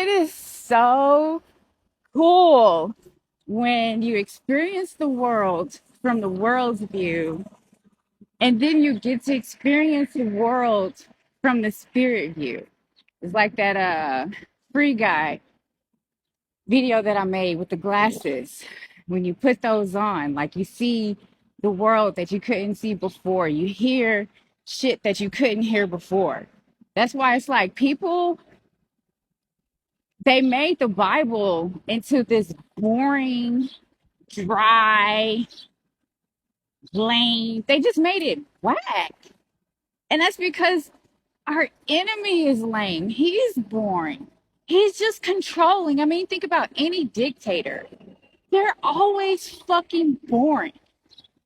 it is so cool when you experience the world from the world's view, and then you get to experience the world from the spirit view. It's like that Free Guy video that I made with the glasses. When you put those on, like you see the world that you couldn't see before. You hear shit that you couldn't hear before. That's why it's like people, they made the Bible into this boring, dry, lame. They just made it whack. And that's because our enemy is lame. He's boring. He's just controlling. I mean, think about any dictator. They're always fucking boring.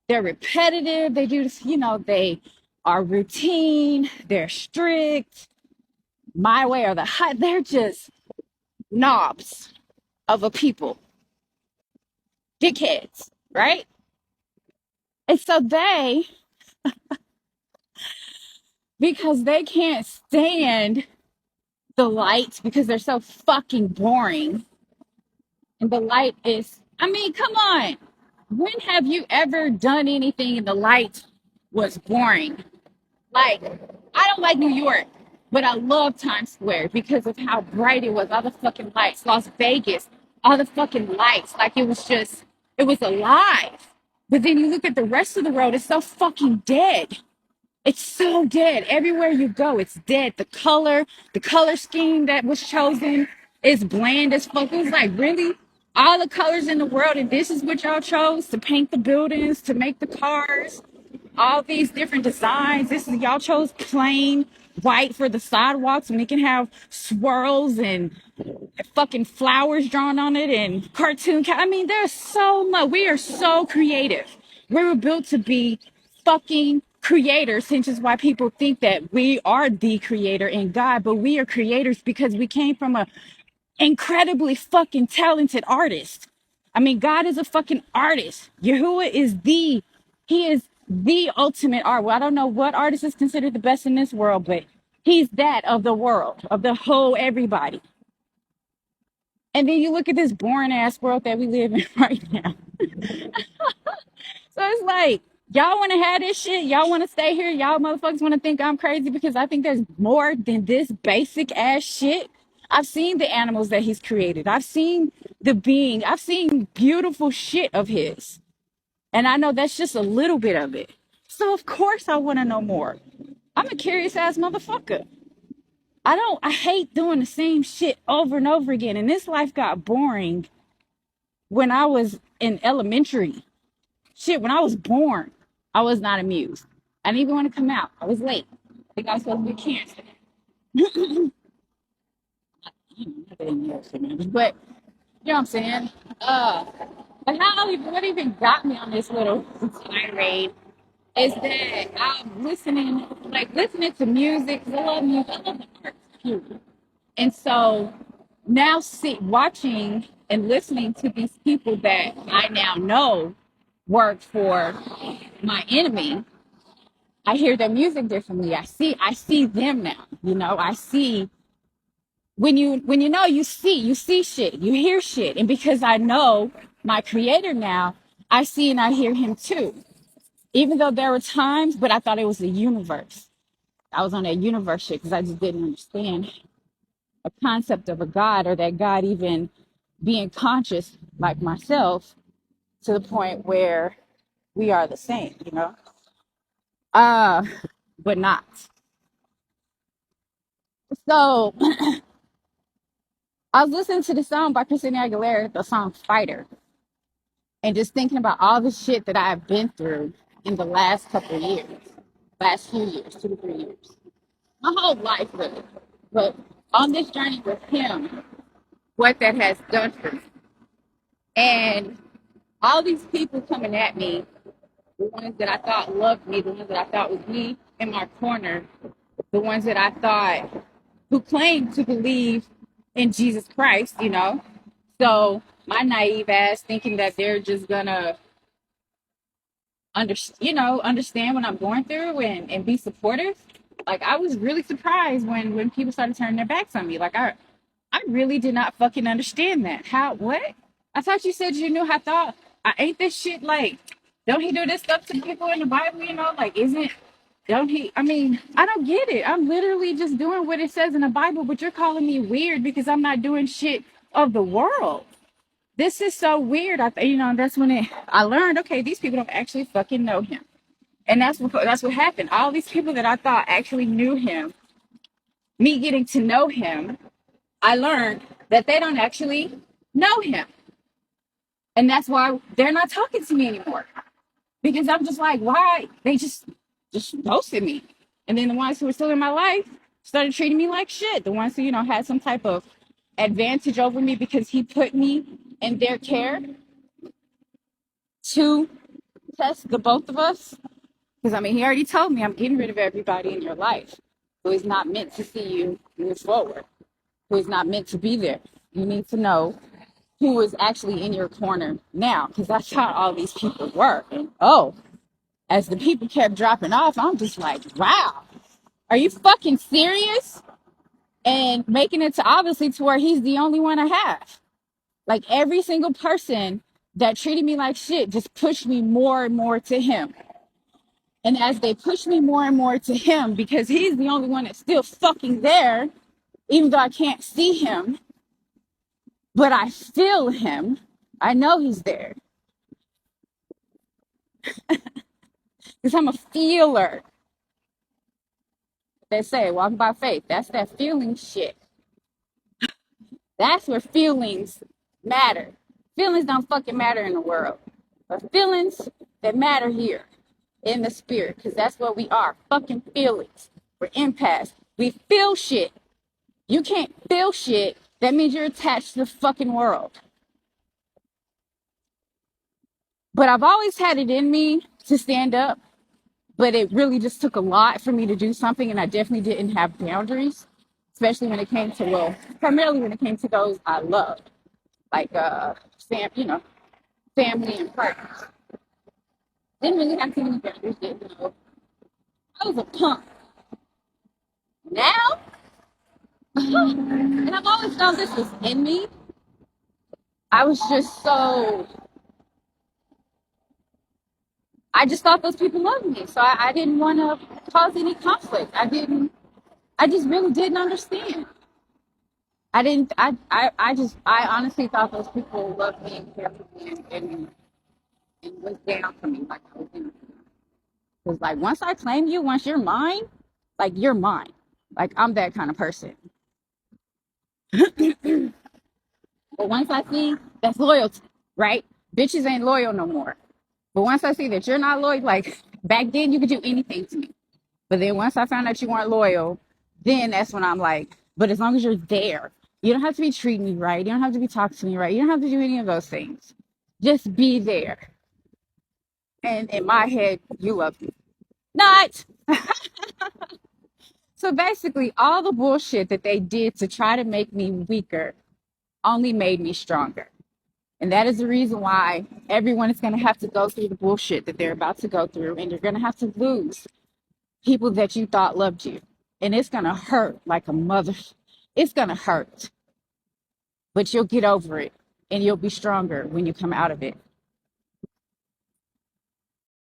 They're repetitive. They do this, they are routine. They're strict. My way or the high. They're just knobs of a people. Dickheads, right? And so because they can't stand the light because they're so fucking boring. And the light is, I mean, come on. When have you ever done anything and the light was boring? Like, I don't like New York, but I love Times Square because of how bright it was. All the fucking lights. Las Vegas, all the fucking lights. Like, it was alive. But then you look at the rest of the road, it's so fucking dead. It's so dead. Everywhere you go, it's dead. The color scheme that was chosen is bland as fuck. It was like, really? All the colors in the world, and this is what y'all chose to paint the buildings, to make the cars, all these different designs. This is y'all chose plain white for the sidewalks when it can have swirls and fucking flowers drawn on it and I mean, there's so much. We are so creative. We were built to be fucking creators, which is why people think that we are the creator in God, but we are creators because we came from a incredibly fucking talented artist. I mean, God is a fucking artist. Yahuwah he is the ultimate art. Well, I don't know what artist is considered the best in this world, but he's that of the world, of the whole everybody. And then you look at this boring ass world that we live in right now. So it's like, y'all want to have this shit? Y'all want to stay here? Y'all motherfuckers want to think I'm crazy because I think there's more than this basic ass shit. I've seen the animals that he's created. I've seen beautiful shit of his. And I know that's just a little bit of it. So of course I want to know more. I'm a curious ass motherfucker. I hate doing the same shit over and over again. And this life got boring when I was in elementary. Shit, when I was born, I was not amused. I didn't even want to come out. I was late. I think I was supposed to be cancer. But you know what I'm saying? But what even got me on this little tirade is that I'm listening to music. 'Cause I love music. I love the arts, period. And so now watching and listening to these people that I now know work for my enemy, I hear their music differently. I see them now. I see when you know you see shit, you hear shit. And because I know my creator now, I see and I hear him too. Even though there were times, but I thought it was the universe. I was on that universe shit because I just didn't understand a concept of a God or that God even being conscious like myself to the point where we are the same. Uh, but not. So I was listening to the song by Christina Aguilera, the song Fighter, and just thinking about all the shit that I've been through in the last couple of years, last few years, 2 to 3 years, my whole life really. But on this journey with him, what that has done for me. And all these people coming at me, the ones that I thought loved me, the ones that I thought was me in my corner, the ones that I thought who claimed to believe in Jesus Christ. So my naive ass thinking that they're just gonna understand what I'm going through and be supportive. Like I was really surprised when people started turning their backs on me. Like I really did not fucking understand that. How, what? I thought you said you knew. I thought, I ain't this shit like, don't he do this stuff to people in the Bible, you know? Like, isn't, don't he? I mean, I don't get it. I'm literally just doing what it says in the Bible, but you're calling me weird because I'm not doing shit of the world. This is so weird. You know, that's when I learned, okay, these people don't actually fucking know him. And that's what happened. All these people that I thought actually knew him, me getting to know him, I learned that they don't actually know him. And that's why they're not talking to me anymore. Because I'm just like, why? They just ghosted me. And then the ones who were still in my life started treating me like shit. The ones who, you know, had some type of advantage over me because he put me in their care to test the both of us. Because I mean, he already told me I'm getting rid of everybody in your life who is not meant to see you move forward, who is not meant to be there. You need to know who is actually in your corner now, because that's how all these people were. And as the people kept dropping off, I'm just like, wow, are you fucking serious? And making it to obviously to where he's the only one I have. Like every single person that treated me like shit just pushed me more and more to him. And as they push me more and more to him, because he's the only one that's still fucking there, even though I can't see him, but I feel him. I know he's there. Because I'm a feeler. They say walk by faith. That's that feeling shit. That's where feelings matter. Feelings don't fucking matter in the world. But feelings that matter here in the spirit. Because that's what we are. Fucking feelings. We're empaths. We feel shit. You can't feel shit. That means you're attached to the fucking world. But I've always had it in me to stand up. But it really just took a lot for me to do something. And I definitely didn't have boundaries. Especially when it came to, well, primarily when it came to those I loved. Like, you know, family and friends. Didn't really have too many boundaries. Didn't know. I was a punk. Now, and I've always known this was in me. I was just so, I just thought those people loved me. So I didn't want to cause any conflict. I just really didn't understand. I honestly thought those people loved me and cared for me and was down for me. Like I was in. Because like once I claim you, once you're mine, like you're mine. Like I'm that kind of person. But once I see that's loyalty, right? Bitches ain't loyal no more. But once I see that you're not loyal, like back then you could do anything to me. But then once I found out you weren't loyal, then that's when I'm like, but as long as you're there, you don't have to be treating me right. You don't have to be talking to me right. You don't have to do any of those things. Just be there. And in my head, you love me. Not. So basically, all the bullshit that they did to try to make me weaker only made me stronger. And that is the reason why everyone is going to have to go through the bullshit that they're about to go through. And you're going to have to lose people that you thought loved you. And it's going to hurt like a mother. It's going to hurt. But you'll get over it. And you'll be stronger when you come out of it.